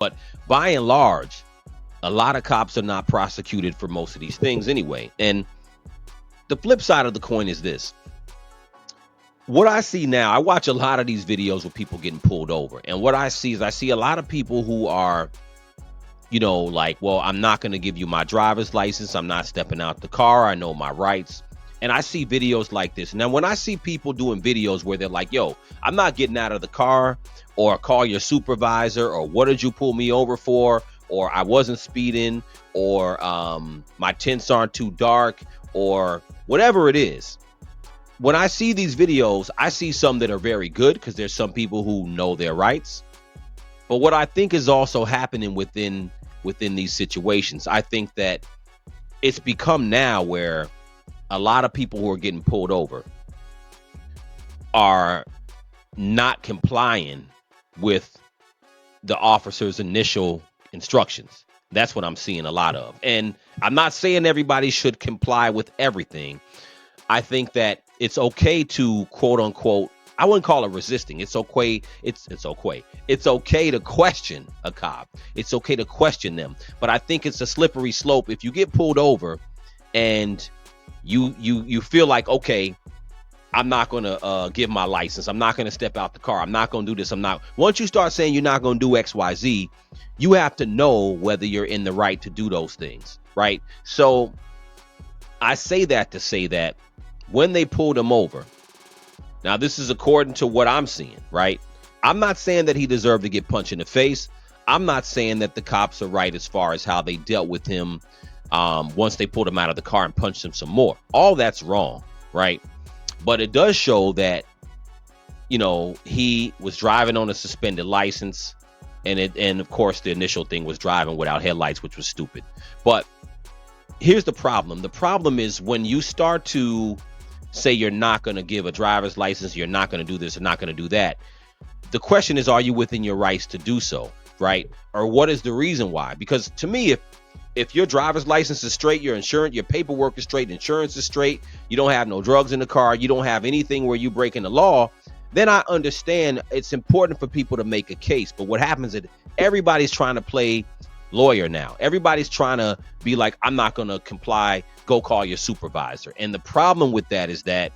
But by and large, a lot of cops are not prosecuted for most of these things anyway. And the flip side of the coin is this. What I see now, I watch a lot of these videos with people getting pulled over. And what I see is I see a lot of people who are, like, well, I'm not going to give you my driver's license. I'm not stepping out the car. I know my rights. And I see videos like this. Now, when I see people doing videos where they're like, yo, I'm not getting out of the car, or call your supervisor, or what did you pull me over for? Or I wasn't speeding, or my tints aren't too dark, or whatever it is. When I see these videos, I see some that are very good because there's some people who know their rights. But what I think is also happening within these situations, I think that it's become now where a lot of people who are getting pulled over are not complying with the officer's initial instructions. That's what I'm seeing a lot of. And I'm not saying everybody should comply with everything. I think that it's okay to, quote unquote, I wouldn't call it resisting. It's okay. It's okay. It's okay to question a cop. It's okay to question them. But I think it's a slippery slope. If you get pulled over and you feel like, okay, I'm not going to give my license. I'm not going to step out the car. I'm not going to do this. Once you start saying you're not going to do X, Y, Z, you have to know whether you're in the right to do those things. Right. So I say that to say that when they pulled him over, now this is according to what I'm seeing, right? I'm not saying that he deserved to get punched in the face. I'm not saying that the cops are right as far as how they dealt with him once they pulled him out of the car and punched him some more. All that's wrong, right? But it does show that, he was driving on a suspended license. And of course, the initial thing was driving without headlights, which was stupid. But here's the problem. The problem is when you start to say you're not going to give a driver's license, you're not going to do this, or not going to do that. The question is, are you within your rights to do so, right? Or what is the reason why? Because to me, if your driver's license is straight, your insurance, your paperwork is straight, insurance is straight, you don't have no drugs in the car, you don't have anything where you breaking the law, then I understand it's important for people to make a case. But what happens is everybody's trying to play lawyer now. Everybody's trying to be like, I'm not going to comply, go call your supervisor. And the problem with that is that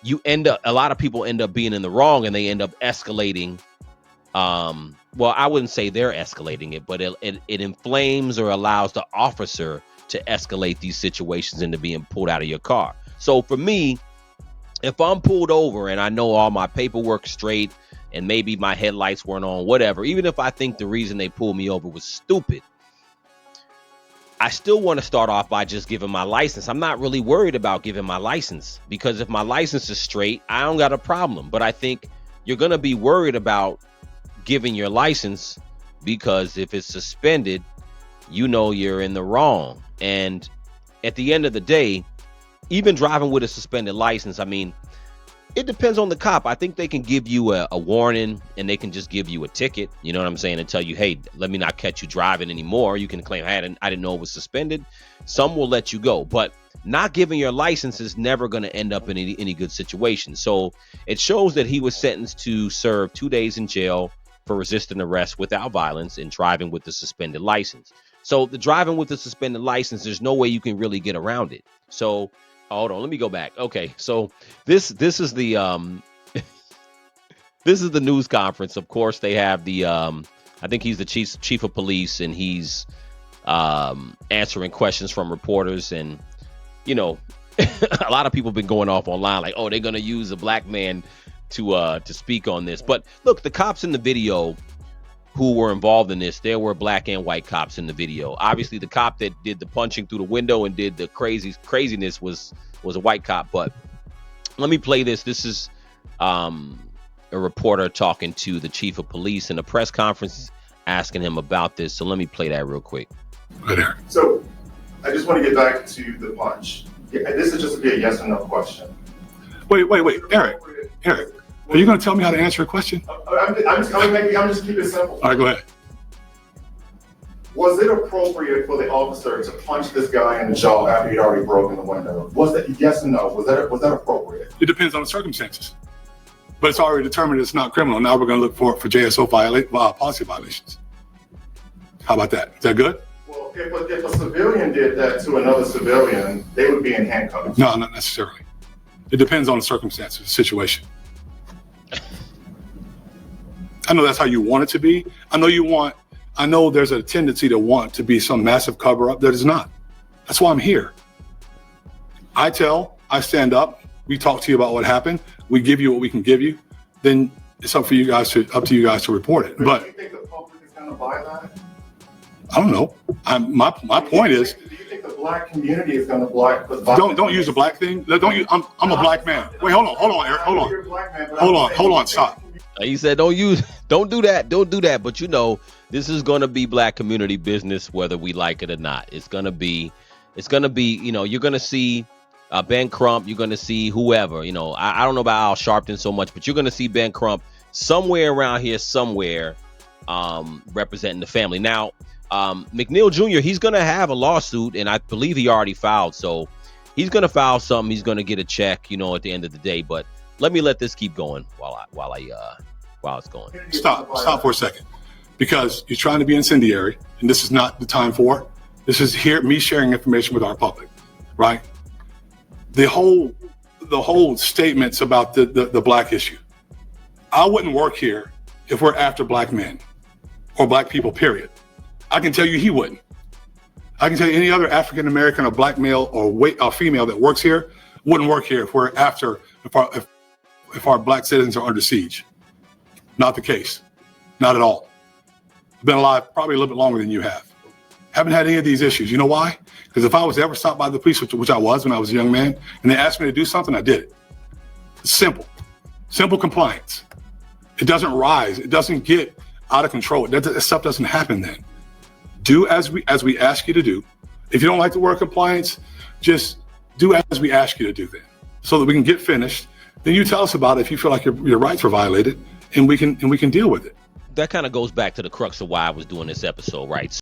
a lot of people end up being in the wrong, and they end up escalating. Well, I wouldn't say they're escalating it, but it inflames or allows the officer to escalate these situations into being pulled out of your car. So for me, if I'm pulled over and I know all my paperwork straight, and maybe my headlights weren't on, whatever, even if I think the reason they pulled me over was stupid, I still want to start off by just giving my license. I'm not really worried about giving my license, because if my license is straight, I don't got a problem. But I think you're going to be worried about giving your license, because if it's suspended, you're in the wrong. And at the end of the day, even driving with a suspended license, I mean, it depends on the cop. I think they can give you a warning, and they can just give you a ticket, you know what I'm saying, and tell you, hey, let me not catch you driving anymore. You can claim, I didn't know it was suspended. Some will let you go, but not giving your license is never going to end up in any good situation. So it shows that he was sentenced to serve 2 days in jail for resisting arrest without violence and driving with the suspended license. So the driving with the suspended license, there's no way you can really get around it. So hold on, let me go back. Okay, so this is the this is the news conference. Of course, they have the I think he's the chief of police, and he's answering questions from reporters. And a lot of people have been going off online like, oh, they're gonna use a black man to speak on this. But look, the cops in the video who were involved in this, there were black and white cops in the video. Obviously, the cop that did the punching through the window and did the craziness was a white cop. But let me play this. This is a reporter talking to the chief of police in a press conference, asking him about this. So let me play that real quick. So I just want to get back to the punch. This is just to be a yes or no question. Wait, Eric, are you going to tell me how to answer a question? I'm just keeping it simple. All right, go ahead. Was it appropriate for the officer to punch this guy in the jaw after he'd already broken the window? Was that yes or no? Was that appropriate? It depends on the circumstances. But it's already determined it's not criminal. Now we're going to look for JSO policy violations. How about that? Is that good? Well, if a civilian did that to another civilian, they would be in handcuffs. No, not necessarily. It depends on the circumstances, the situation. I know that's how you want it to be. I know there's a tendency to want to be some massive cover up that is not. That's why I'm here. I stand up, we talk to you about what happened, we give you what we can give you, then it's up to you guys to report it. But do you think the public is going to buy that? I don't know. My point is, do you think the black community is going to buy? don't use a black thing. Don't use. I'm a black man. Wait, hold on, Eric. Hold on. Stop. He said, don't do that. But you know, this is going to be black community business, whether we like it or not. It's going to be, you know, you're going to see Ben Crump, you're going to see whoever, you know, I don't know about Al Sharpton so much, but you're going to see Ben Crump somewhere around here, representing the family. Now, McNeil Jr., he's going to have a lawsuit, and I believe he already filed. So he's going to file something. He's going to get a check, you know, at the end of the day. But let this keep going while it's going. Stop for a second, because you're trying to be incendiary, and this is not the time for it. This is me sharing information with our public, right? The whole statements about the black issue. I wouldn't work here if we're after black men or black people, period. I can tell you he wouldn't. I can tell you any other African American or black male or female that works here wouldn't work here if we're after if our black citizens are under siege. Not the case. Not at all. I've been alive probably a little bit longer than you have. Haven't had any of these issues. You know why? Because if I was ever stopped by the police, which I was when I was a young man, and they asked me to do something, I did it. It's simple compliance. It doesn't rise. It doesn't get out of control. That stuff doesn't happen then. Do as we ask you to do. If you don't like the word compliance, just do as we ask you to do then, so that we can get finished. Then you tell us about it if you feel like your rights were violated, and we can deal with it. That kind of goes back to the crux of why I was doing this episode, right?